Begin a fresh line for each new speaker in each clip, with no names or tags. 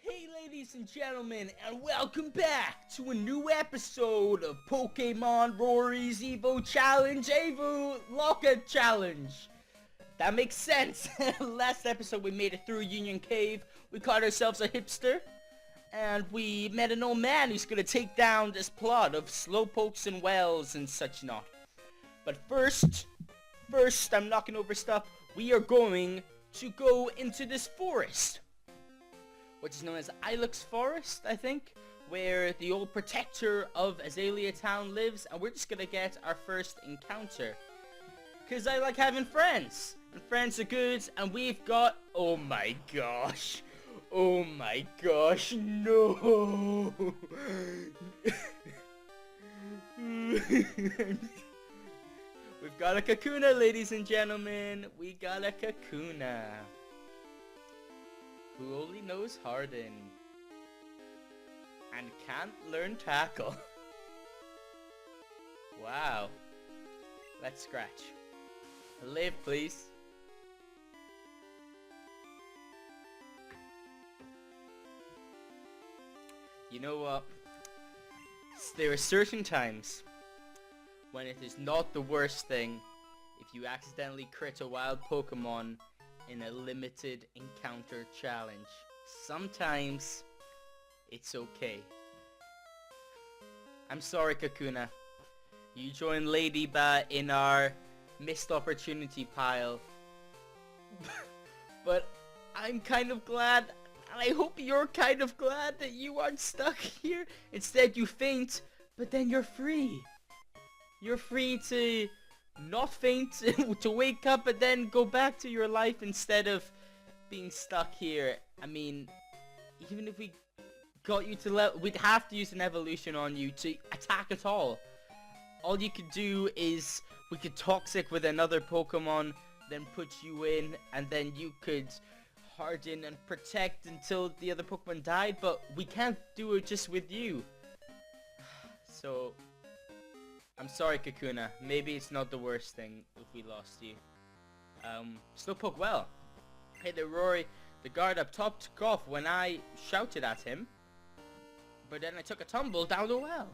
Hey ladies and gentlemen, and welcome back to a new episode of Pokémon Rory's Evo Challenge, EVOLocke Challenge. That makes sense. Last episode we made it through Union Cave, we caught ourselves a hipster, and we met an old man who's gonna take down this plot of slowpokes and wells and such not. But first, I'm knocking over stuff, we are going to go into this forest, which is known as SAURON'S Forest, I think, where the old protector of Azalea Town lives, and we're just gonna get our first encounter. Cause I like having friends, and friends are good, and we've got, oh my gosh, no. We've got a Kakuna, ladies and gentlemen, we got a Kakuna. Who only knows Harden and can't learn Tackle. Wow. Let's scratch. Live, please. You know what? There are certain times when it is not the worst thing if you accidentally crit a wild Pokemon in a limited encounter challenge. Sometimes it's okay. I'm sorry, Kakuna. You joined Ladyba in our missed opportunity pile. But I'm kind of glad, and I hope you're kind of glad that you aren't stuck here. Instead you faint, but then you're free. You're free to not faint, to wake up and then go back to your life instead of being stuck here. I mean, even if we got you to level, we'd have to use an evolution on you to attack at all. All you could do is, we could toxic with another Pokemon, then put you in, and then you could harden and protect until the other Pokemon died, but we can't do it just with you. So I'm sorry, Kakuna. Maybe it's not the worst thing if we lost you. Slowpoke well. Hey there, Rory. The guard up top took off when I shouted at him, but then I took a tumble down the well.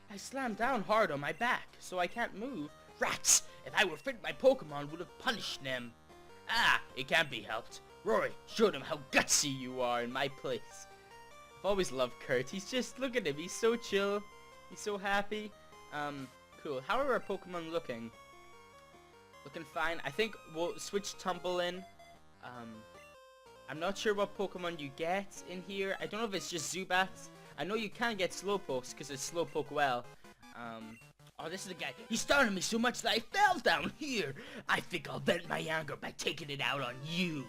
I slammed down hard on my back, so I can't move. Rats! If I were fit, my Pokemon would have punished them. Ah, it can't be helped. Rory, show them how gutsy you are in my place. I've always loved Kurt. He's just, look at him. He's so chill. He's so happy. Cool. How are our Pokemon looking? Looking fine. I think we'll switch Tumble in. I'm not sure what Pokemon you get in here. I don't know if it's just Zubats. I know you can get Slowpokes because it's Slowpoke well. Oh, this is the guy. He startled me so much that I fell down here. I think I'll vent my anger by taking it out on you.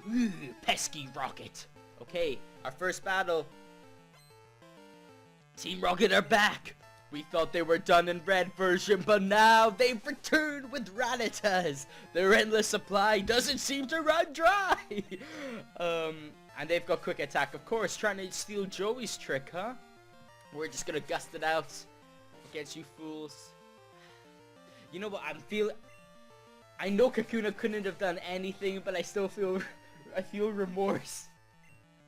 Ugh, pesky Rocket. Okay, our first battle. Team Rocket are back. We thought they were done in red version, but now they've returned with Rattatas. Their endless supply doesn't seem to run dry. And they've got quick attack, of course, trying to steal Joey's trick, huh? We're just gonna gust it out against you fools. You know what, I know Kakuna couldn't have done anything, but I still feel, remorse.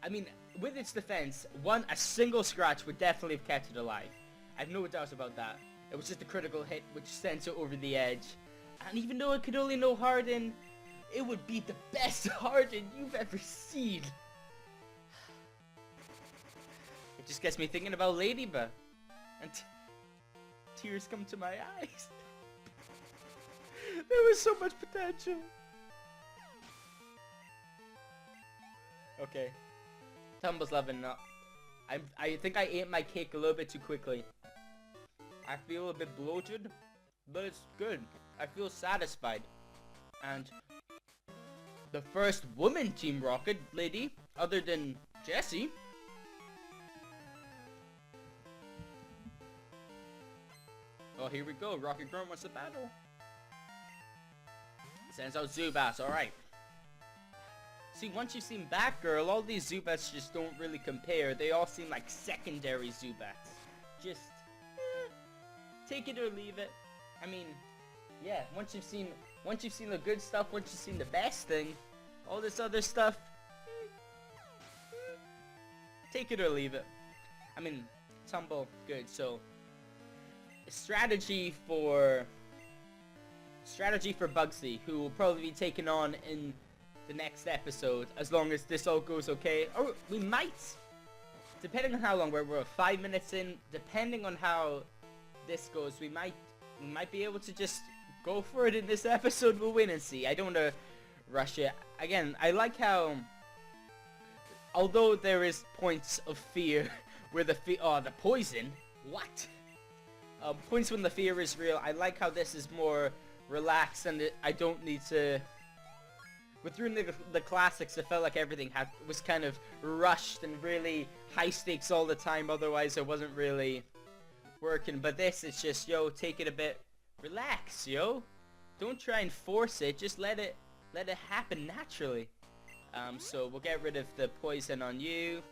I mean, with its defense, a single scratch would definitely have kept it alive. I have no doubts about that. It was just a critical hit which sent it over the edge. And even though it could only know Harden, it would be the best Harden you've ever seen. It just gets me thinking about Ladybug. And tears come to my eyes. There was so much potential. Okay. Tumble's loving it. I think I ate my cake a little bit too quickly. I feel a bit bloated, but it's good. I feel satisfied. And the first woman Team Rocket lady, other than Jessie. Oh, here we go. Rocket Grunt wants to battle. Sends out Zubats, alright. See, once you've seen Batgirl, all these Zubats just don't really compare. They all seem like secondary Zubats. Just, take it or leave it. I mean, yeah, once you've seen the good stuff, once you've seen the best thing, all this other stuff, take it or leave it. I mean, Tumble, good. So, strategy for Bugsy, who will probably be taken on in the next episode, as long as this all goes okay. Or we might, depending on how long we're 5 minutes in. Depending on how this goes, we might be able to just go for it in this episode. We'll wait and see. I don't want to rush it. Again, I like how, although there is points of fear where the poison, what? Points when the fear is real. I like how this is more relaxed, and I don't need to. With doing the classics, it felt like everything was kind of rushed and really high stakes all the time. Otherwise, it wasn't really working. But this is just, yo, take it a bit, relax, yo. Don't try and force it. Just let it happen naturally. So we'll get rid of the poison on you.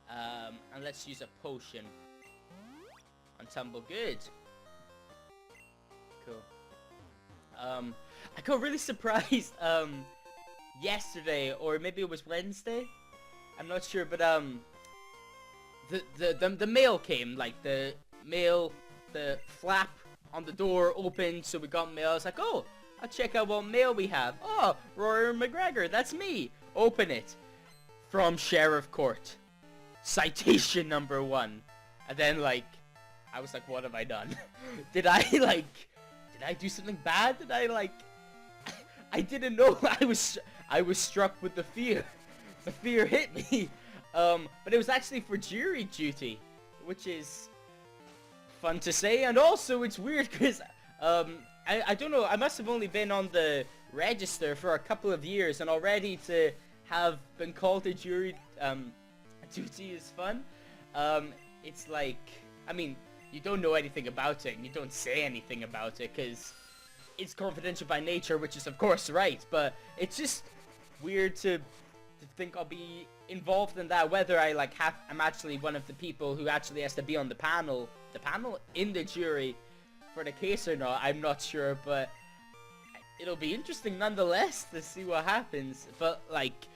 And let's use a potion on Tumble. Good. Cool. I got really surprised yesterday, or maybe it was Wednesday. I'm not sure, but the mail came, like the flap on the door opened, so we got mail. I was like, oh, I'll check out what mail we have. Oh, Rory McGregor, that's me. Open it. From Sheriff Court. Citation number 1. And then, like, I was like, what have I done? Did I do something bad? Did I, like... I didn't know. I was struck with the fear. The fear hit me. But it was actually for jury duty, which is fun to say. And also, it's weird because, I don't know, I must have only been on the register for a couple of years, and already to have been called to jury duty is fun. It's like, I mean, you don't know anything about it, and you don't say anything about it, because it's confidential by nature, which is of course right, but it's just weird to think I'll be involved in that, whether I'm actually one of the people who actually has to be on the panel in the jury for the case or not. I'm not sure, but it'll be interesting nonetheless to see what happens. But like,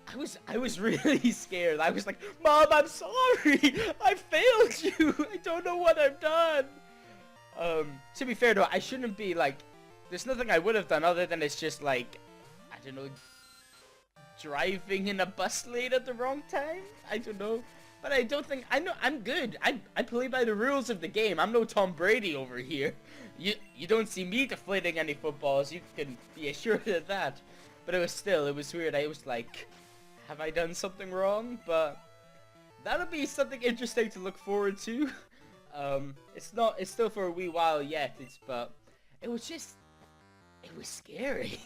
I was really scared. I was like, Mom, I'm sorry, I failed you, I don't know what I've done. To be fair though, I shouldn't be like, there's nothing I would have done other than it's just like, I don't know, driving in a bus lane at the wrong time? I don't know. But I don't think, I'm good. I play by the rules of the game. I'm no Tom Brady over here. You don't see me deflating any footballs, you can be assured of that. But it was weird. I was like, have I done something wrong? But that'll be something interesting to look forward to. It's still for a wee while yet, but it was scary.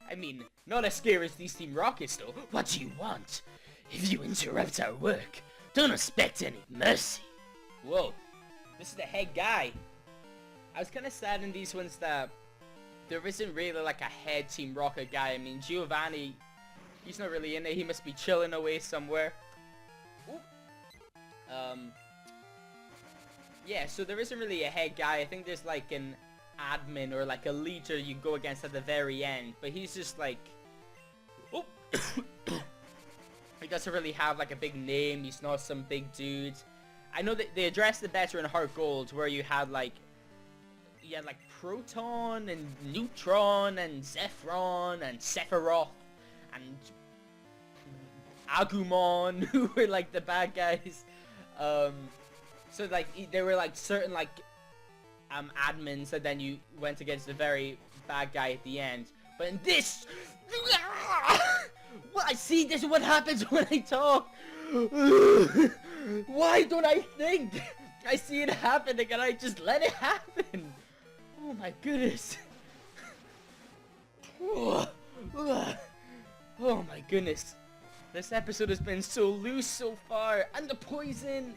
I mean, not as scary as these Team Rockets though. What do you want? If you interrupt our work, don't expect any mercy. Whoa, this is the head guy. I was kind of sad in these ones that there isn't really like a head Team Rocket guy. I mean, Giovanni, he's not really in it. He must be chilling away somewhere. Ooh. Yeah, so there isn't really a head guy. I think there's like an admin or like a leader you go against at the very end, but he's just like, oh. He doesn't really have like a big name. He's not some big dude. I know that they addressed it better in Heart Gold, where you had like Proton and Neutron and Zephyron and Sephiroth and Agumon, who were like the bad guys. So like there were like certain like admins, and then you went against the very bad guy at the end. But in this, well, I see, this is what happens when I talk. Why don't I think? I see it happening and I just let it happen. Oh my goodness. Oh my goodness. This episode has been so loose so far. And the poison.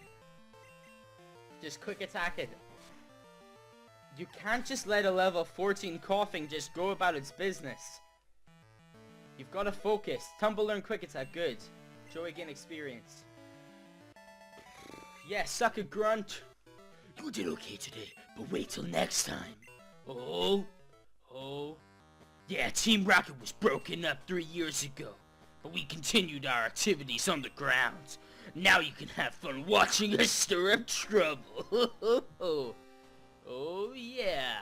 Just quick attack it. You can't just let a level 14 coughing just go about its business. You've got to focus. Tumble, learn quick attack. Good. Joey gain experience. Yeah, suck a grunt. You did okay today, but wait till next time. Oh. Yeah, Team Rocket was broken up 3 years ago, but we continued our activities on the ground. Now you can have fun watching us stir up trouble. Oh yeah.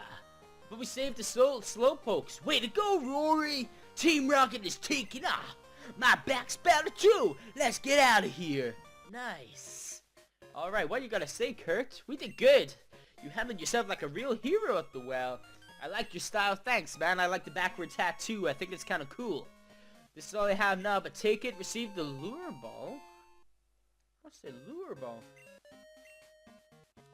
But we saved the slowpokes. Way to go, Rory! Team Rocket is taking off. My back's better too. Let's get out of here. Nice. Alright, what you gotta say, Kurt? We did good. You handled yourself like a real hero at the well. I like your style, thanks, man. I like the backward tattoo. I think it's kind of cool. This is all I have now, but take it. Receive the lure ball. What's the lure ball?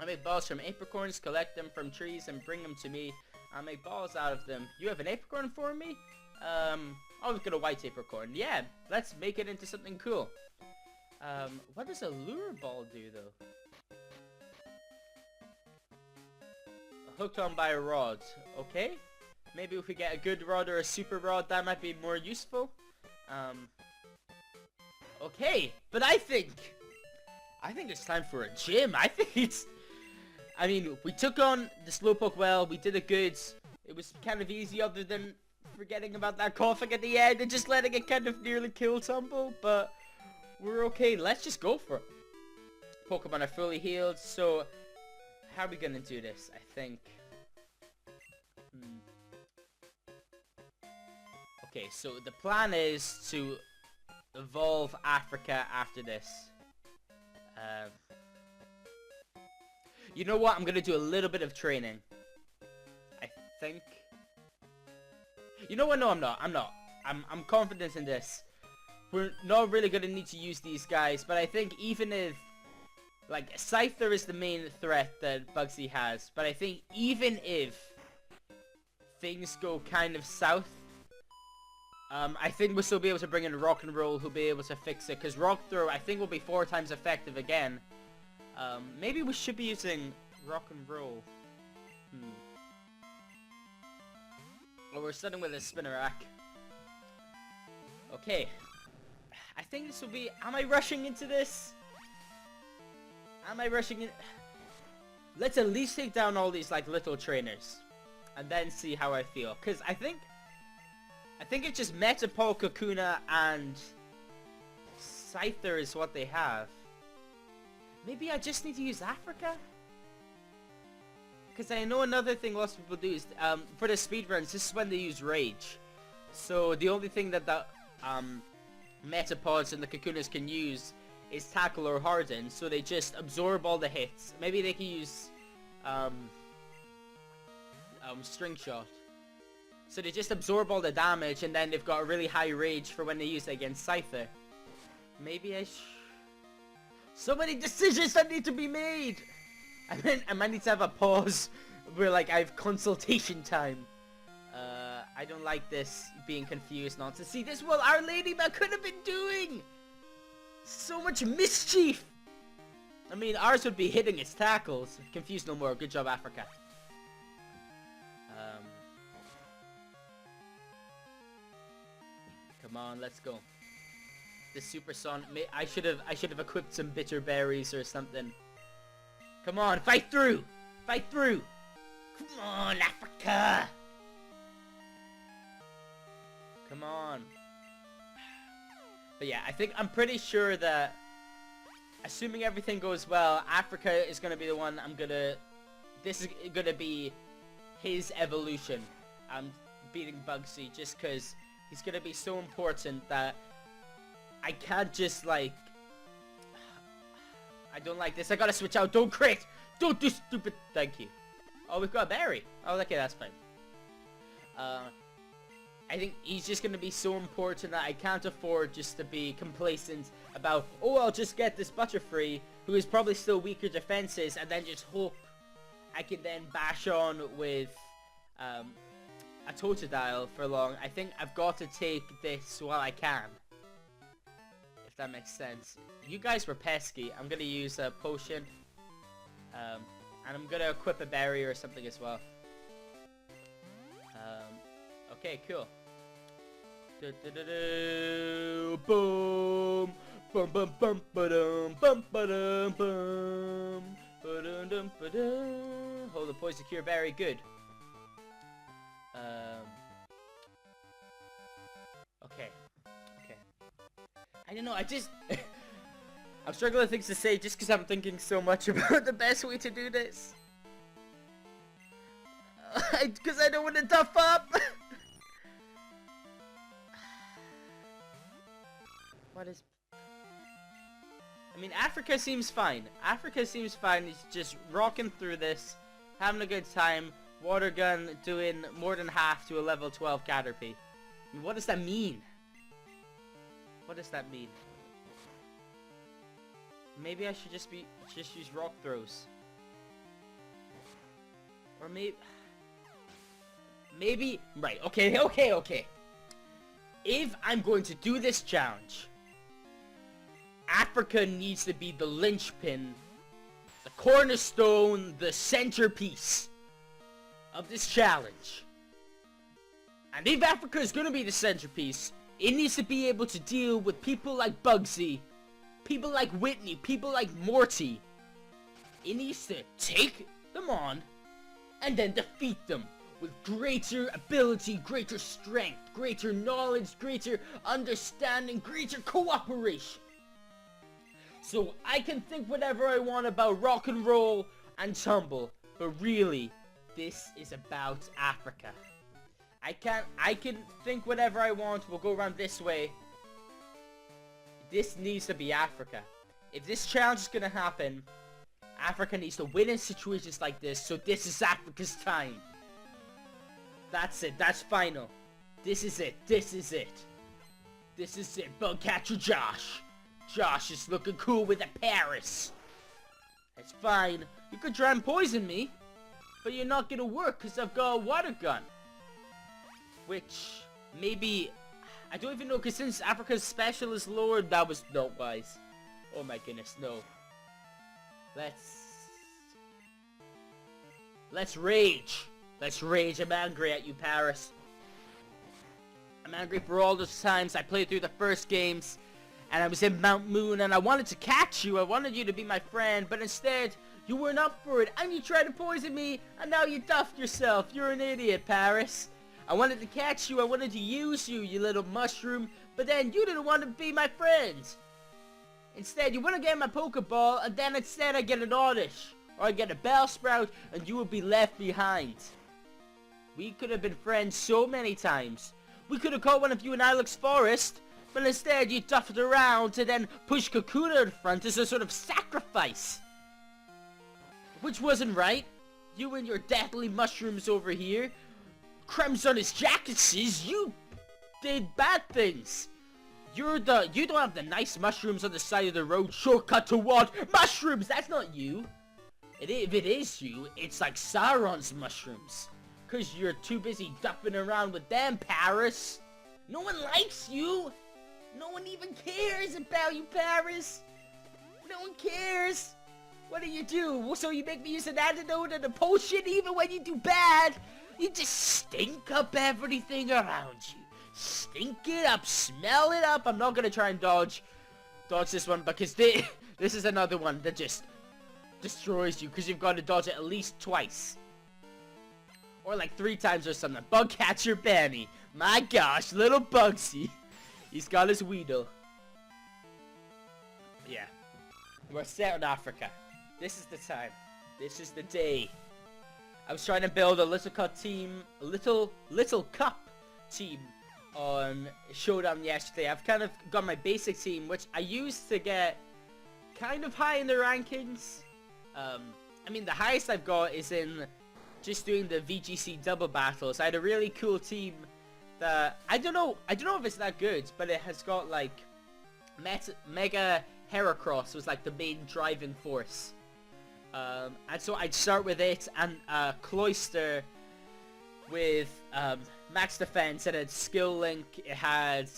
I make balls from apricorns, collect them from trees, and bring them to me. I'll make balls out of them. You have an apricorn for me? I'll look at a white apricorn. Yeah, let's make it into something cool. What does a lure ball do, though? Hooked on by a rod. Okay. Maybe if we get a good rod or a super rod, that might be more useful. Okay, but I think it's time for a gym. I mean, we took on the Slowpoke well, we did it good. It was kind of easy other than forgetting about that coughing at the end and just letting it kind of nearly kill Tumble, but we're okay. Let's just go for it. Pokemon are fully healed, so how are we gonna do this? I think... Okay, so the plan is to evolve Africa after this. You know what? I'm gonna do a little bit of training. I think. You know what? No, I'm not. I'm confident in this. We're not really gonna need to use these guys, but I think even if, like, Scyther is the main threat that Bugsy has, but I think even if things go kind of south, I think we'll still be able to bring in Rock and Roll, who'll be able to fix it, because Rock Throw, I think, will be 4 times effective again. Maybe we should be using Rock and Roll. Well, we're starting with a Spinnerack. Okay. I think this will be... Am I rushing into this? Am I rushing in? Let's at least take down all these, like, little trainers. And then see how I feel. Because I think it's just Metapole, Kakuna, and Scyther is what they have. Maybe I just need to use Africa? Because I know another thing lots of people do is, for the speedruns, this is when they use Rage. So the only thing that the Metapods and the Kakunas can use is Tackle or Harden, so they just absorb all the hits. Maybe they can use String Shot. So they just absorb all the damage, and then they've got a really high Rage for when they use it against Scyther. Maybe so many decisions that need to be made! I might need to have a pause where, like, I have consultation time. I don't like this being confused nonsense. See, this is what Our Lady could have been doing! So much mischief! I mean, ours would be hitting its tackles. Confused no more. Good job, Africa. Come on, let's go. The Super Son. I should have equipped some bitter berries or something. Come on, fight through! Fight through! Come on, Africa! Come on. But yeah, I'm pretty sure that, assuming everything goes well, Africa is gonna be the one this is gonna be his evolution. I'm beating Bugsy just because he's gonna be so important that I can't just, like... I don't like this. I gotta switch out. Don't crit! Don't do stupid... Thank you. Oh, we've got a berry. Oh, okay, that's fine. I think he's just gonna be so important that I can't afford just to be complacent about, oh, I'll just get this Butterfree, who is probably still weaker defenses, and then just hope I can then bash on with a Totodile for long. I think I've got to take this while I can. If that makes sense. You guys were pesky. I'm gonna use a potion. And I'm gonna equip a berry or something as well. Okay, cool. Boom! Bum bum bum ba-dum bum ba-dum bum ba-dum dum ba-dum. Hold the poison cure berry, good. Okay. I don't know, I just... I'm struggling with things to say just because I'm thinking so much about the best way to do this. Because I don't want to tough up. What is... I mean, Africa seems fine. Africa seems fine. He's just rocking through this, having a good time. Water gun doing more than half to a level 12 Caterpie. I mean, what does that mean? What does that mean? Maybe I should just use rock throws. Or maybe right, okay. If I'm going to do this challenge, Africa needs to be the linchpin, the cornerstone, the centerpiece of this challenge. And if Africa is going to be the centerpiece, it needs to be able to deal with people like Bugsy, people like Whitney, people like Morty. It needs to take them on and then defeat them with greater ability, greater strength, greater knowledge, greater understanding, greater cooperation. So I can think whatever I want about rock and roll and tumble, but really, this is about Africa. I can think whatever I want. We'll go around this way. This needs to be Africa. If this challenge is gonna happen, Africa needs to win in situations like this, so this is Africa's time. That's it. That's final. This is it. This is it. This is it. Bugcatcher Josh. Josh is looking cool with a Paris. It's fine. You could try and poison me, but you're not gonna work because I've got a water gun. Which, maybe, I don't even know, because since Africa's special is lower, that was not wise. Oh my goodness, no. Let's rage. Let's rage. I'm angry at you, Paris. I'm angry for all those times I played through the first games, and I was in Mount Moon, and I wanted to catch you. I wanted you to be my friend, but instead, you weren't up for it, and you tried to poison me, and now you duffed yourself. You're an idiot, Paris. I wanted to catch you, I wanted to use you, you little mushroom, but then you didn't want to be my friend. Instead, you want to get my Pokeball, and then instead I get an Oddish, or I get a Bellsprout, and you will be left behind. We could have been friends so many times. We could have caught one of you in Ilex Forest, but instead you duffed around to then push Kakuna in front as a sort of sacrifice. Which wasn't right. You and your deathly mushrooms over here, Crumbs on his jacketses, you did bad things. You don't have the nice mushrooms on the side of the road. Shortcut to what? Mushrooms! That's not you. If it is you, it's like SAURON'S mushrooms. Cause you're too busy duffing around with them, Paris. No one likes you. No one even cares about you, Paris. No one cares. What do? So you make me use an antidote and a potion even when you do bad? You just stink up everything around you. Stink it up, smell it up. I'm not gonna try and dodge this one because this is another one that just destroys you because you've got to dodge it at least twice. Or like 3 times or something. Bugcatcher Benny. My gosh, little Bugsy. He's got his Weedle. Yeah. We're set on Africa. This is the time. This is the day. I was trying to build a little cup team on Showdown yesterday. I've kind of got my basic team, which I used to get kind of high in the rankings. I mean, the highest I've got is in just doing the VGC double battles. I had a really cool team that I don't know if it's that good, but it has got like Mega Heracross was like the main driving force. And so I'd start with it and Cloyster with max defense. It had skill link. It had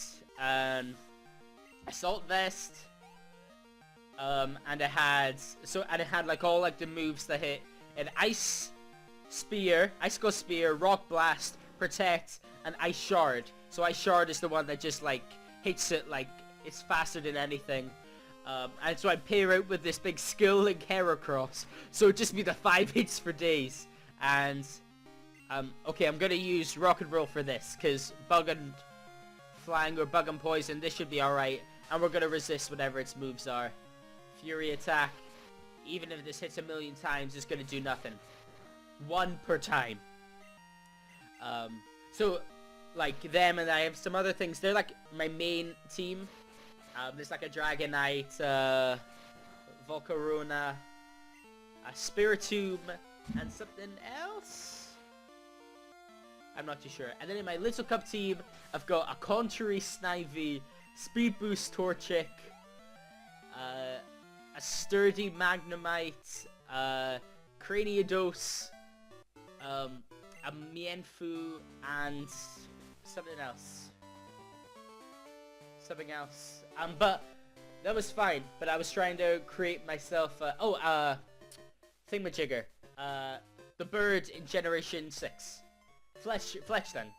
assault vest. And it had like all like the moves that hit. It ice icicle spear, rock blast, protect, and ice shard. So ice shard is the one that just like hits it like it's faster than anything. And so I pair out with this big skill link Heracross. So it'd just be the 5 hits for days. And, okay, I'm gonna use Rock and Roll for this. Because Bug and Flying or Bug and Poison, this should be alright. And we're gonna resist whatever its moves are. Fury attack. Even if this hits 1,000,000 times, it's gonna do nothing. 1 per time. So, like, them and I have some other things. They're, like, my main team. There's, like, a Dragonite, Volcarona, a Spiritomb, and something else? I'm not too sure. And then in my Little Cup team, I've got a Contrary Snivy, Speed Boost Torchic, a Sturdy Magnemite, Craniados, a Mienfoo, and something else. But that was fine. But I was trying to create myself, Thingamajigger. The bird in Generation 6. Fletch then.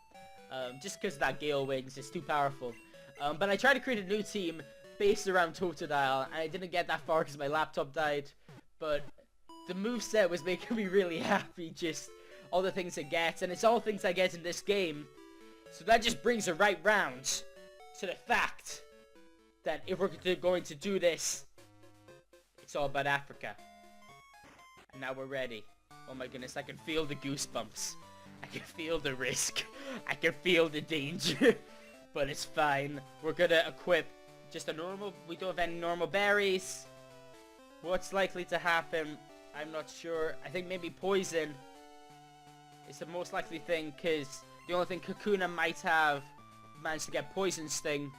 Just because that Gale Wings is too powerful. But I tried to create a new team based around Totodile, and I didn't get that far because my laptop died. But the moveset was making me really happy, just all the things it gets, and it's all things I get in this game. So that just brings it right round to the fact that if we're going to do this, it's all about Africa. And now we're ready. Oh my goodness, I can feel the goosebumps. I can feel the risk. I can feel the danger. But it's fine. We're gonna equip just a normal... We don't have any normal berries. What's likely to happen? I'm not sure. I think maybe poison is the most likely thing, because the only thing Kakuna might have managed to get Poison Sting.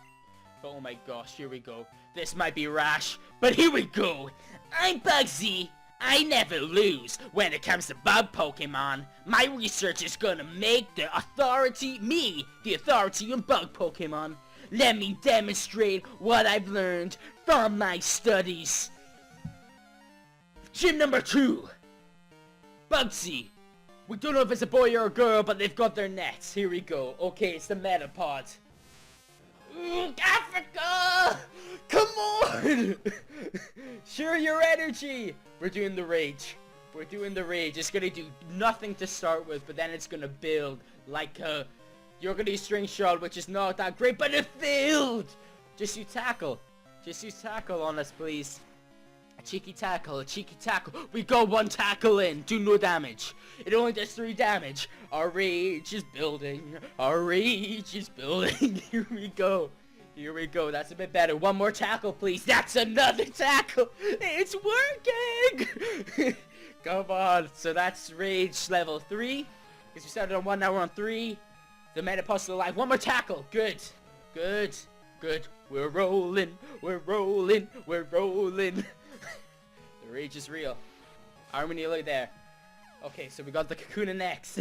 But oh my gosh, here we go. This might be rash, but here we go. I'm Bugsy. I never lose when it comes to bug Pokemon. My research is gonna make the authority in bug Pokemon. Let me demonstrate what I've learned from my studies. Gym number 2. Bugsy. We don't know if it's a boy or a girl, but they've got their nets. Here we go. Okay, it's the Metapod. Africa! Come on! Share your energy! We're doing the rage. It's gonna do nothing to start with, but then it's gonna build like a... You're gonna use String Shot, which is not that great, but it failed! Just use Tackle. Just use Tackle on us, please. A cheeky tackle. We go 1 tackle in. Do no damage. It only does 3 damage. Our rage is building. Here we go. That's a bit better. 1 more tackle, please. That's another tackle. It's working. Come on. So that's rage level 3. Because we started on 1, now we're on 3. The Metapod's still alive. 1 more tackle. Good. We're rolling. The rage is real. Are we nearly there? Okay, so we got the Kakuna next.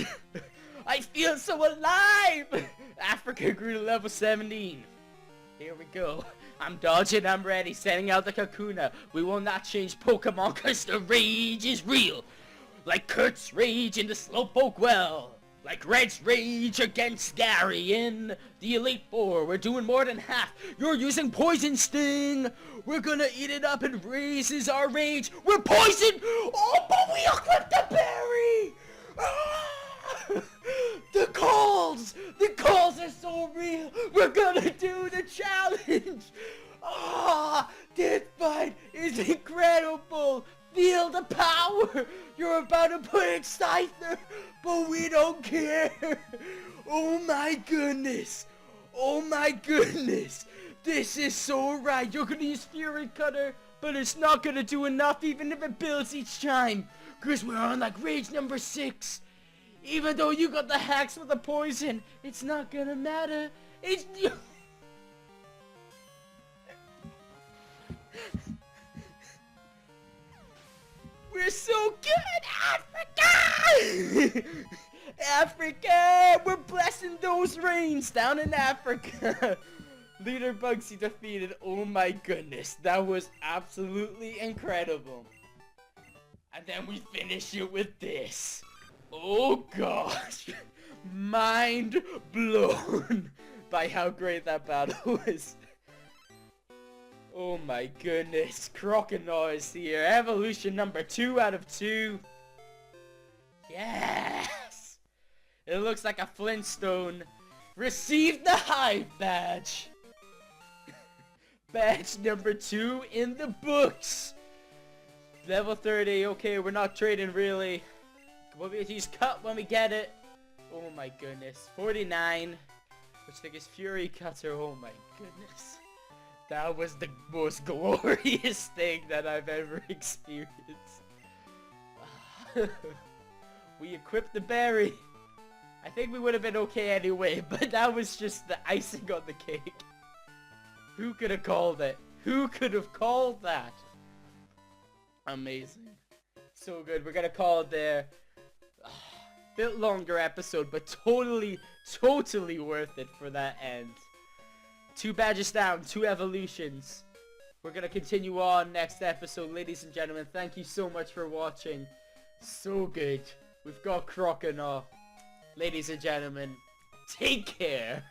I feel so alive! Africa grew to level 17. Here we go. I'm dodging, I'm ready, sending out the Kakuna. We will not change Pokemon because the rage is real. Like Kurt's rage in the Slowpoke well. Like Red's rage against Gary in the Elite Four. We're doing more than half. You're using Poison Sting. We're gonna eat it up and raises our rage. We're poisoned. Oh, but we equipped the berry. Ah! The calls are so real. We're gonna do the challenge. Ah, this fight is incredible. Feel the power. You're about to put in Scyther, but we don't care. Oh my goodness. This is so right. You're gonna use Fury Cutter, but it's not gonna do enough even if it builds each time. Because we're on like rage number 6. Even though you got the hacks with the poison, it's not gonna matter. It's... We're so good, Africa! Africa! We're blessing those rains down in Africa. Leader Bugsy defeated. Oh my goodness, that was absolutely incredible. And then we finish it with this. Oh gosh. Mind blown by how great that battle was. Oh my goodness, Crocodile is here. Evolution number 2 out of 2. Yes! It looks like a Flintstone. Receive the Hive Badge. Badge number 2 in the books. Level 30. Okay, we're not trading really. We'll use cut when we get it. Oh my goodness. 49. Which thing is Fury Cutter? Oh my goodness. That was the most glorious thing that I've ever experienced. We equipped the berry. I think we would have been okay anyway, but that was just the icing on the cake. Who could have called it? Who could have called that? Amazing. So good. We're gonna call it there. Bit longer episode, but totally worth it for that end. 2 badges down, 2 evolutions. We're gonna continue on next episode, ladies and gentlemen. Thank you so much for watching. So good. We've got Croconaw. Ladies and gentlemen, take care.